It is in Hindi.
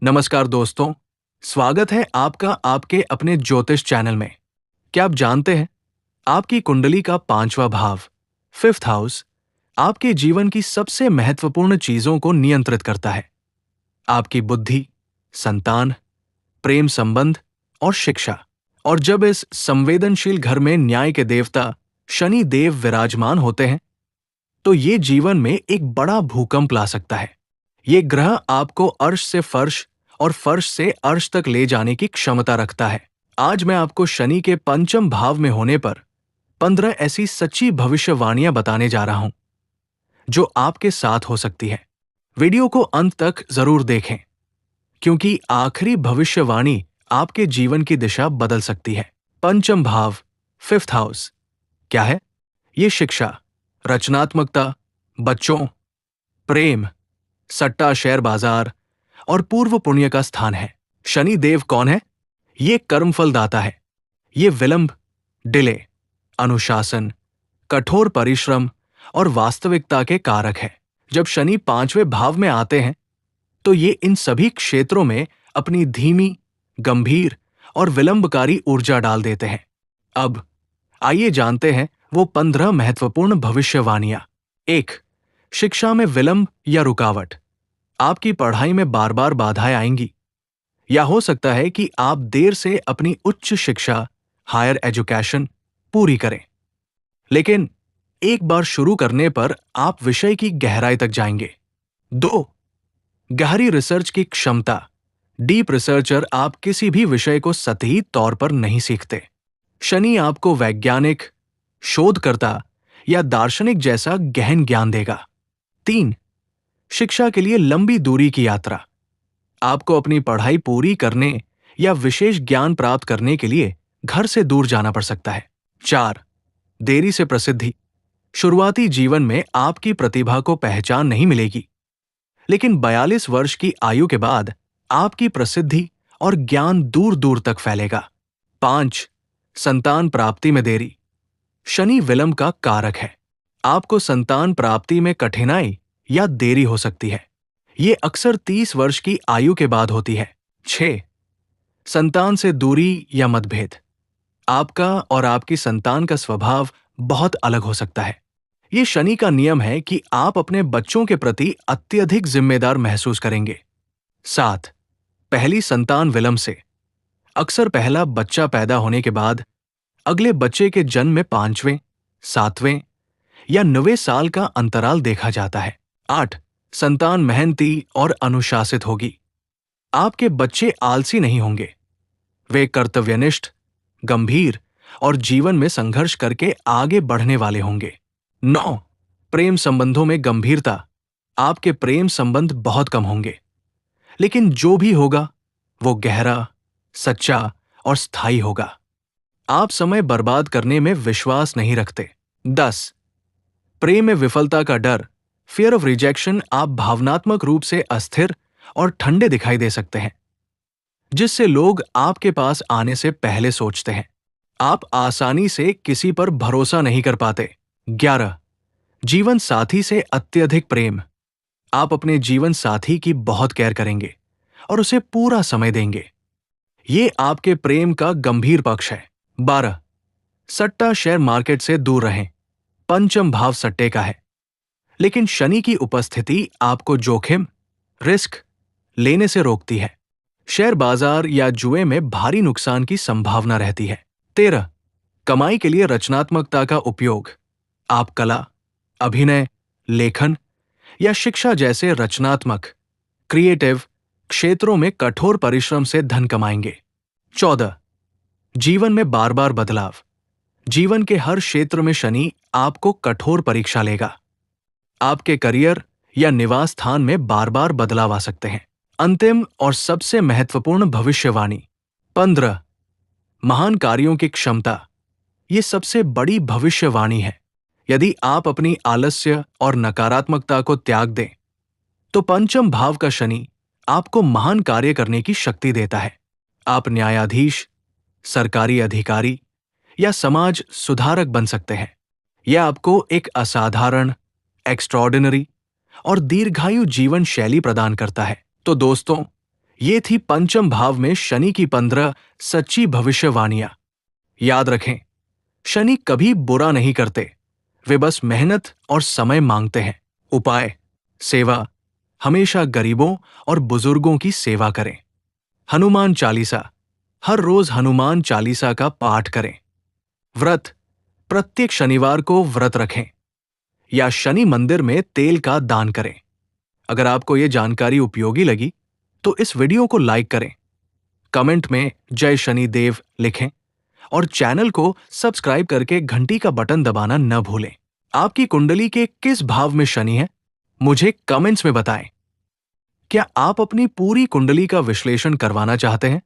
नमस्कार दोस्तों, स्वागत है आपका आपके अपने ज्योतिष चैनल में। क्या आप जानते हैं, आपकी कुंडली का 5वां भाव, 5th हाउस, आपके जीवन की सबसे महत्वपूर्ण चीजों को नियंत्रित करता है। आपकी बुद्धि, संतान, प्रेम संबंध और शिक्षा। और जब इस संवेदनशील घर में न्याय के देवता शनि देव विराजमान होते हैं, तो ये जीवन में एक बड़ा भूकंप ला सकता है। ये ग्रह आपको अर्श से फर्श और फर्श से अर्श तक ले जाने की क्षमता रखता है। आज मैं आपको शनि के पंचम भाव में होने पर 15 ऐसी सच्ची भविष्यवाणियां बताने जा रहा हूं, जो आपके साथ हो सकती है। वीडियो को अंत तक जरूर देखें, क्योंकि आखिरी भविष्यवाणी आपके जीवन की दिशा बदल सकती है। पंचम भाव, 5th हाउस, क्या है? ये शिक्षा, रचनात्मकता, बच्चों, प्रेम, सट्टा, शेयर बाजार और पूर्व पुण्य का स्थान है। शनि देव कौन है? ये कर्मफलदाता है। ये विलंब, डिले, अनुशासन, कठोर परिश्रम और वास्तविकता के कारक है। जब शनि 5वें भाव में आते हैं, तो ये इन सभी क्षेत्रों में अपनी धीमी, गंभीर और विलंबकारी ऊर्जा डाल देते हैं। अब आइए जानते हैं वो 15 महत्वपूर्ण भविष्यवाणियां। 1. शिक्षा में विलंब या रुकावट। आपकी पढ़ाई में बार बार बाधाएं आएंगी, या हो सकता है कि आप देर से अपनी उच्च शिक्षा, हायर एजुकेशन पूरी करें। लेकिन एक बार शुरू करने पर आप विषय की गहराई तक जाएंगे। 2. गहरी रिसर्च की क्षमता। डीप रिसर्चर आप किसी भी विषय को सतही तौर पर नहीं सीखते। शनि आपको वैज्ञानिक, शोधकर्ता या दार्शनिक जैसा गहन ज्ञान देगा। 3. शिक्षा के लिए लंबी दूरी की यात्रा। आपको अपनी पढ़ाई पूरी करने या विशेष ज्ञान प्राप्त करने के लिए घर से दूर जाना पड़ सकता है। 4. देरी से प्रसिद्धि। शुरुआती जीवन में आपकी प्रतिभा को पहचान नहीं मिलेगी, लेकिन 42 वर्ष की आयु के बाद आपकी प्रसिद्धि और ज्ञान दूर दूर तक फैलेगा। 5. संतान प्राप्ति में देरी। शनि विलंब का कारक है। आपको संतान प्राप्ति में कठिनाई या देरी हो सकती है। ये अक्सर 30 वर्ष की आयु के बाद होती है। 6. संतान से दूरी या मतभेद। आपका और आपकी संतान का स्वभाव बहुत अलग हो सकता है। ये शनि का नियम है कि आप अपने बच्चों के प्रति अत्यधिक जिम्मेदार महसूस करेंगे। 7. पहली संतान विलंब से। अक्सर पहला बच्चा पैदा होने के बाद अगले बच्चे के जन्म में 5वें, 7वें या 9वें साल का अंतराल देखा जाता है। 8. संतान मेहनती और अनुशासित होगी। आपके बच्चे आलसी नहीं होंगे। वे कर्तव्यनिष्ठ, गंभीर और जीवन में संघर्ष करके आगे बढ़ने वाले होंगे। 9. प्रेम संबंधों में गंभीरता। आपके प्रेम संबंध बहुत कम होंगे, लेकिन जो भी होगा वो गहरा, सच्चा और स्थायी होगा। आप समय बर्बाद करने में विश्वास नहीं रखते। 10. प्रेम में विफलता का डर, फियर ऑफ रिजेक्शन। आप भावनात्मक रूप से अस्थिर और ठंडे दिखाई दे सकते हैं, जिससे लोग आपके पास आने से पहले सोचते हैं। आप आसानी से किसी पर भरोसा नहीं कर पाते। 11. जीवन साथी से अत्यधिक प्रेम। आप अपने जीवन साथी की बहुत केयर करेंगे और उसे पूरा समय देंगे। ये आपके प्रेम का गंभीर पक्ष है। 12. सट्टा, शेयर मार्केट से दूर रहें। पंचम भाव सट्टे का है, लेकिन शनि की उपस्थिति आपको जोखिम, रिस्क लेने से रोकती है। शेयर बाजार या जुए में भारी नुकसान की संभावना रहती है। 13. कमाई के लिए रचनात्मकता का उपयोग। आप कला, अभिनय, लेखन या शिक्षा जैसे रचनात्मक, क्रिएटिव क्षेत्रों में कठोर परिश्रम से धन कमाएंगे। 14. जीवन में बार बार बदलाव। जीवन के हर क्षेत्र में शनि आपको कठोर परीक्षा लेगा। आपके करियर या निवास स्थान में बार बार बदलाव आ सकते हैं। अंतिम और सबसे महत्वपूर्ण भविष्यवाणी, 15. महान कार्यों की क्षमता। ये सबसे बड़ी भविष्यवाणी है। यदि आप अपनी आलस्य और नकारात्मकता को त्याग दें, तो पंचम भाव का शनि आपको महान कार्य करने की शक्ति देता है। आप न्यायाधीश, सरकारी अधिकारी या समाज सुधारक बन सकते हैं। यह आपको एक असाधारण, एक्स्ट्रॉर्डिनरी और दीर्घायु जीवन शैली प्रदान करता है। तो दोस्तों, ये थी पंचम भाव में शनि की 15 सच्ची भविष्यवाणियां। याद रखें, शनि कभी बुरा नहीं करते, वे बस मेहनत और समय मांगते हैं। उपाय: सेवा, हमेशा गरीबों और बुजुर्गों की सेवा करें। हनुमान चालीसा, हर रोज हनुमान चालीसा का पाठ करें। व्रत, प्रत्येक शनिवार को व्रत रखें या शनि मंदिर में तेल का दान करें। अगर आपको ये जानकारी उपयोगी लगी तो इस वीडियो को लाइक करें, कमेंट में जय शनि देव लिखें और चैनल को सब्सक्राइब करके घंटी का बटन दबाना न भूलें। आपकी कुंडली के किस भाव में शनि है, मुझे कमेंट्स में बताएं। क्या आप अपनी पूरी कुंडली का विश्लेषण करवाना चाहते हैं?